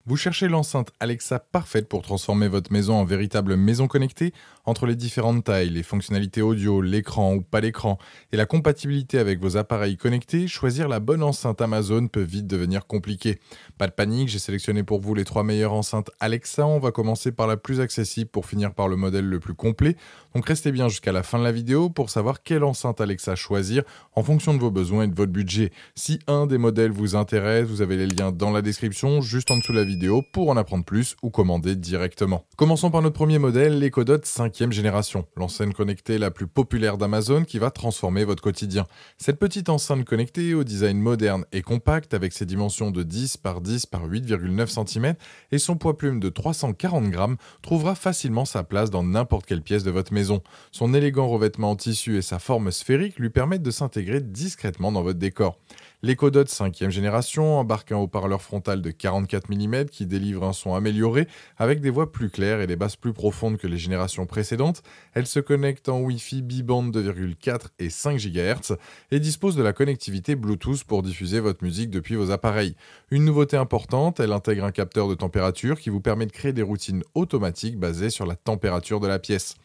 Vous cherchez l'enceinte Alexa parfaite pour transformer votre maison en véritable maison connectée. Entre les différentes tailles, les fonctionnalités audio, l'écran ou pas l'écran et la compatibilité avec vos appareils connectés, choisir la bonne enceinte Amazon peut vite devenir compliqué. Pas de panique, j'ai sélectionné pour vous les 3 meilleures enceintes Alexa. On va commencer par la plus accessible pour finir par le modèle le plus complet. Donc restez bien jusqu'à la fin de la vidéo pour savoir quelle enceinte Alexa choisir en fonction de vos besoins et de votre budget. Si un des modèles vous intéresse, vous avez les liens dans la description, juste en dessous de la vidéo pour en apprendre plus ou commander directement. Commençons par notre premier modèle, l'Echo Dot 5e génération, l'enceinte connectée la plus populaire d'Amazon qui va transformer votre quotidien. Cette petite enceinte connectée au design moderne et compact avec ses dimensions de 10 par 10 par 8,9 cm et son poids plume de 340 grammes trouvera facilement sa place dans n'importe quelle pièce de votre maison. Son élégant revêtement en tissu et sa forme sphérique lui permettent de s'intégrer discrètement dans votre décor. L'Echo Dot 5e génération embarque un haut-parleur frontal de 44 mm qui délivre un son amélioré avec des voix plus claires et des basses plus profondes que les générations précédentes. Elle se connecte en Wi-Fi bi-band 2,4 et 5 GHz et dispose de la connectivité Bluetooth pour diffuser votre musique depuis vos appareils. Une nouveauté importante, elle intègre un capteur de température qui vous permet de créer des routines automatiques basées sur la température de la pièce.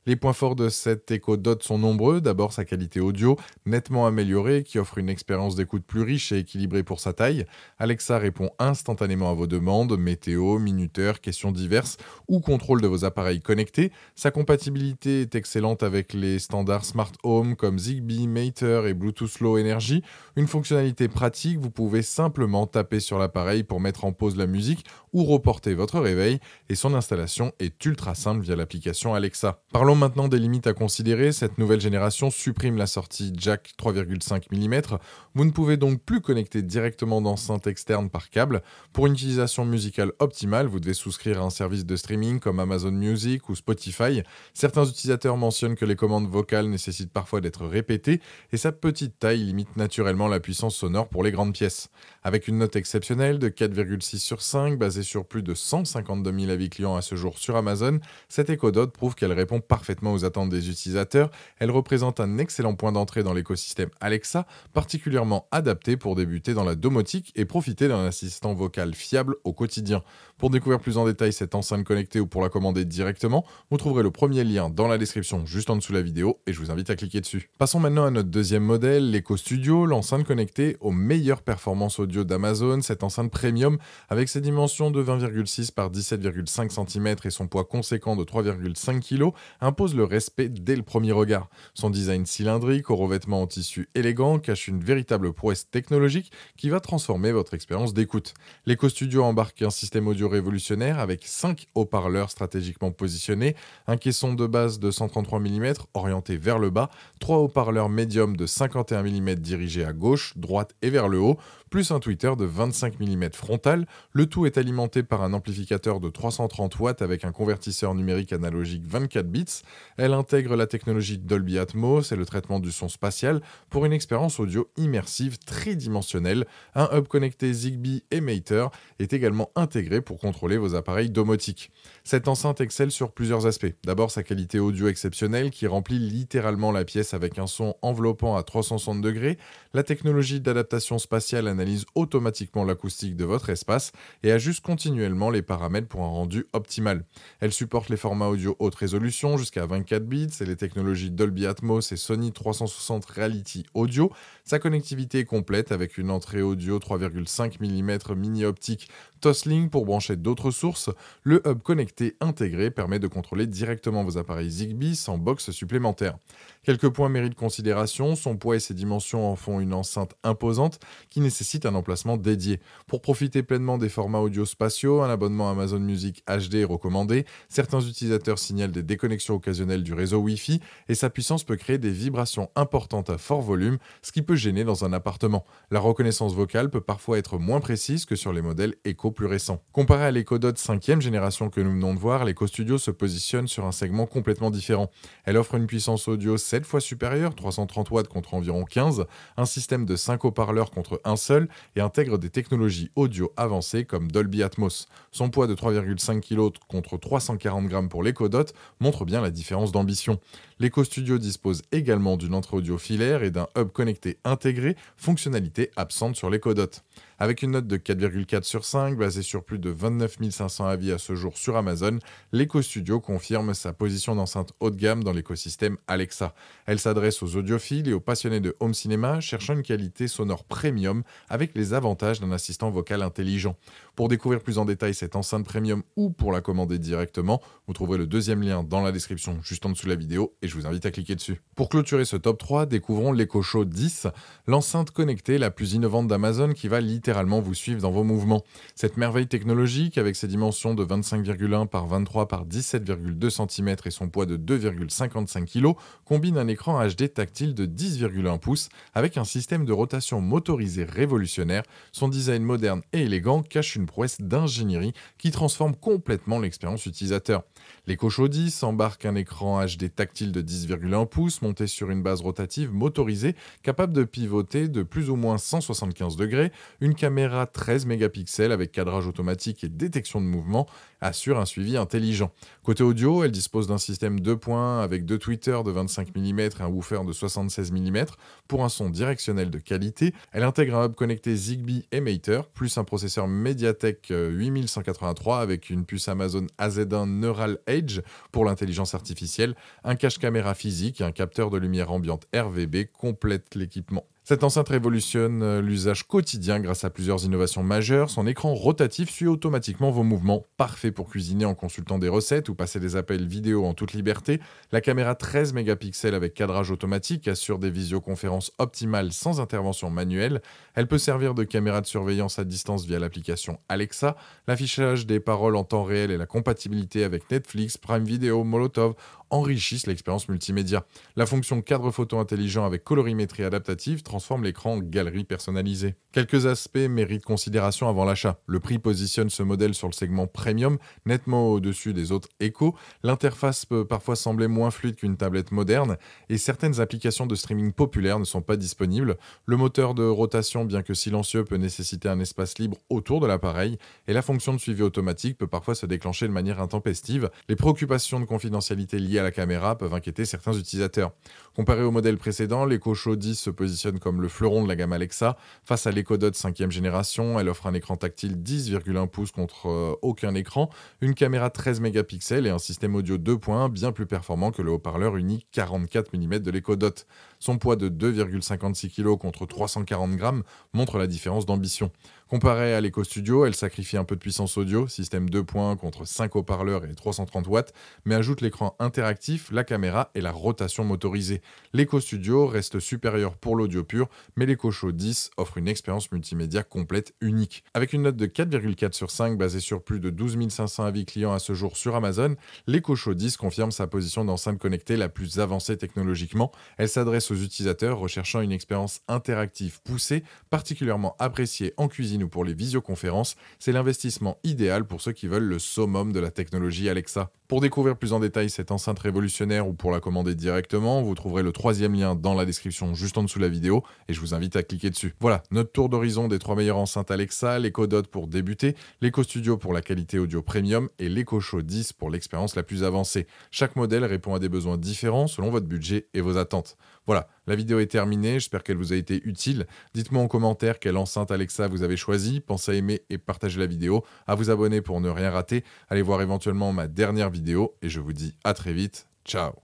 Les points forts de cette Echo Dot sont nombreux. D'abord, sa qualité audio, nettement améliorée, qui offre une expérience d'écoute plus riche et équilibrée pour sa taille. Alexa répond instantanément à vos demandes, météo, minuteur, questions diverses ou contrôle de vos appareils connectés. Sa compatibilité est excellente avec les standards Smart Home comme Zigbee, Matter et Bluetooth Low Energy. Une fonctionnalité pratique, vous pouvez simplement taper sur l'appareil pour mettre en pause la musique ou reporter votre réveil et son installation est ultra simple via l'application Alexa. Parlons maintenant des limites à considérer. Cette nouvelle génération supprime la sortie jack 3,5 mm. Vous ne pouvez donc plus connecter directement d'enceinte externe par câble. Pour une utilisation musicale optimale, vous devez souscrire à un service de streaming comme Amazon Music ou Spotify. Certains utilisateurs mentionnent que les commandes vocales nécessitent parfois d'être répétées et sa petite taille limite naturellement la puissance sonore pour les grandes pièces. Avec une note exceptionnelle de 4,6 sur 5 basée sur plus de 152 000 avis clients à ce jour sur Amazon, cette Echo Dot prouve qu'elle répond parfaitement aux attentes des utilisateurs. Elle représente un excellent point d'entrée dans l'écosystème Alexa, particulièrement adapté pour débuter dans la domotique et profiter d'un assistant vocal fiable au quotidien. Pour découvrir plus en détail cette enceinte connectée ou pour la commander directement, vous trouverez le premier lien dans la description juste en dessous de la vidéo et je vous invite à cliquer dessus. Passons maintenant à notre deuxième modèle, l'Echo Studio, l'enceinte connectée aux meilleures performances audio d'Amazon. Cette enceinte premium avec ses dimensions de 20,6 par 17,5 cm et son poids conséquent de 3,5 kg impose le respect dès le premier regard. Son design cylindrique au revêtement en tissu élégant cache une véritable prouesse technologique qui va transformer votre expérience d'écoute. L'Echo Studio embarque un système audio révolutionnaire avec 5 haut-parleurs stratégiquement positionnés, un caisson de base de 133 mm orienté vers le bas, 3 haut-parleurs médium de 51 mm dirigés à gauche, droite et vers le haut, plus un tweeter de 25 mm frontal. Le tout est alimenté par un amplificateur de 330 watts avec un convertisseur numérique analogique 24 bits. Elle intègre la technologie Dolby Atmos et le traitement du son spatial pour une expérience audio immersive tridimensionnelle. Un hub connecté Zigbee et Matter est également intégré pour contrôler vos appareils domotiques. Cette enceinte excelle sur plusieurs aspects. D'abord, sa qualité audio exceptionnelle qui remplit littéralement la pièce avec un son enveloppant à 360 degrés. La technologie d'adaptation spatiale analyse automatiquement l'acoustique de votre espace et ajuste continuellement les paramètres pour un rendu optimal. Elle supporte les formats audio haute résolution jusqu'à 24 bits et les technologies Dolby Atmos et Sony 360 Reality Audio. Sa connectivité est complète avec une entrée audio 3,5 mm mini-optique Toslink pour brancher d'autres sources. Le hub connecté intégré permet de contrôler directement vos appareils Zigbee sans box supplémentaire. Quelques points méritent considération, son poids et ses dimensions en font une enceinte imposante qui nécessite un emplacement dédié. Pour profiter pleinement des formats audio spatiaux, un abonnement Amazon Music HD est recommandé. Certains utilisateurs signalent des déconnexions occasionnelles du réseau Wi-Fi et sa puissance peut créer des vibrations importantes à fort volume, ce qui peut gêner dans un appartement. La reconnaissance vocale peut parfois être moins précise que sur les modèles Echo plus récents. Comparé à l'Echo Dot 5e génération que nous venons de voir, l'Echo Studio se positionne sur un segment complètement différent. Elle offre une puissance audio 7 fois supérieure, 330 watts contre environ 15, un système de 5 haut-parleurs contre un seul et intègre des technologies audio avancées comme Dolby Atmos. Son poids de 3,5 kg contre 340 grammes pour l'Echo Dot montre bien la différence d'ambition. L'Echo Studio dispose également d'une entrée audio filaire et d'un hub connecté intégré, fonctionnalité absente sur l'Echo Dot. Avec une note de 4,4 sur 5, basée sur plus de 29 500 avis à ce jour sur Amazon, l'Echo Studio confirme sa position d'enceinte haut de gamme dans l'écosystème Alexa. Elle s'adresse aux audiophiles et aux passionnés de home cinéma cherchant une qualité sonore premium avec les avantages d'un assistant vocal intelligent. Pour découvrir plus en détail cette enceinte premium ou pour la commander directement, vous trouverez le deuxième lien dans la description juste en dessous de la vidéo et je vous invite à cliquer dessus. Pour clôturer ce top 3, découvrons l'Echo Show 10, l'enceinte connectée la plus innovante d'Amazon qui va littéralement vous suivre dans vos mouvements. Cette merveille technologique, avec ses dimensions de 25,1 par 23 par 17,2 cm et son poids de 2,55 kg, combine un écran HD tactile de 10,1 pouces avec un système de rotation motorisé révolutionnaire. Son design moderne et élégant cache une prouesse d'ingénierie qui transforme complètement l'expérience utilisateur. L'Echo Show 10 embarque un écran HD tactile de 10,1 pouces monté sur une base rotative motorisée capable de pivoter de plus ou moins 175 degrés. Une caméra 13 mégapixels avec cadrage automatique et détection de mouvement assure un suivi intelligent. Côté audio, elle dispose d'un système 2 points avec deux tweeters de 25 mm et un woofer de 76 mm pour un son directionnel de qualité. Elle intègre un hub connecté Zigbee et Matter, plus un processeur MediaTek 8183 avec une puce Amazon AZ1 Neural Edge pour l'intelligence artificielle, un cache caméra physique et un capteur de lumière ambiante RVB complètent l'équipement. Cette enceinte révolutionne l'usage quotidien grâce à plusieurs innovations majeures. Son écran rotatif suit automatiquement vos mouvements, parfait pour cuisiner en consultant des recettes ou passer des appels vidéo en toute liberté. La caméra 13 mégapixels avec cadrage automatique assure des visioconférences optimales sans intervention manuelle. Elle peut servir de caméra de surveillance à distance via l'application Alexa. L'affichage des paroles en temps réel et la compatibilité avec Netflix, Prime Video, Molotov enrichissent l'expérience multimédia. La fonction cadre photo intelligent avec colorimétrie adaptative transforme l'écran en galerie personnalisée. Quelques aspects méritent considération avant l'achat. Le prix positionne ce modèle sur le segment premium, nettement au-dessus des autres Echo. L'interface peut parfois sembler moins fluide qu'une tablette moderne et certaines applications de streaming populaires ne sont pas disponibles. Le moteur de rotation, bien que silencieux, peut nécessiter un espace libre autour de l'appareil et la fonction de suivi automatique peut parfois se déclencher de manière intempestive. Les préoccupations de confidentialité liées à la caméra peuvent inquiéter certains utilisateurs. Comparé au modèle précédent, l'Echo Show 10 se positionne comme le fleuron de la gamme Alexa. Face à l'Echo Dot 5e génération, elle offre un écran tactile 10,1 pouces contre aucun écran, une caméra 13 mégapixels et un système audio 2 points bien plus performant que le haut-parleur unique 44 mm de l'Echo Dot. Son poids de 2,56 kg contre 340 grammes montre la différence d'ambition. Comparée à l'Echo Studio, elle sacrifie un peu de puissance audio, système 2 points contre 5 haut-parleurs et 330 watts, mais ajoute l'écran interactif, la caméra et la rotation motorisée. L'Echo Studio reste supérieur pour l'audio pur, mais l'Echo Show 10 offre une expérience multimédia complète unique. Avec une note de 4,4 sur 5 basée sur plus de 12 500 avis clients à ce jour sur Amazon, l'Echo Show 10 confirme sa position d'enceinte connectée la plus avancée technologiquement. Elle s'adresse aux utilisateurs recherchant une expérience interactive poussée, particulièrement appréciée en cuisine ou pour les visioconférences. C'est l'investissement idéal pour ceux qui veulent le summum de la technologie Alexa. Pour découvrir plus en détail cette enceinte révolutionnaire ou pour la commander directement, vous trouverez le troisième lien dans la description juste en dessous de la vidéo et je vous invite à cliquer dessus. Voilà, notre tour d'horizon des 3 meilleures enceintes Alexa, l'Echo Dot pour débuter, l'Echo Studio pour la qualité audio premium et l'Echo Show 10 pour l'expérience la plus avancée. Chaque modèle répond à des besoins différents selon votre budget et vos attentes. Voilà, la vidéo est terminée, j'espère qu'elle vous a été utile. Dites-moi en commentaire quelle enceinte Alexa vous avez choisi, pensez à aimer et partager la vidéo, à vous abonner pour ne rien rater, allez voir éventuellement ma dernière vidéo et je vous dis à très vite, ciao.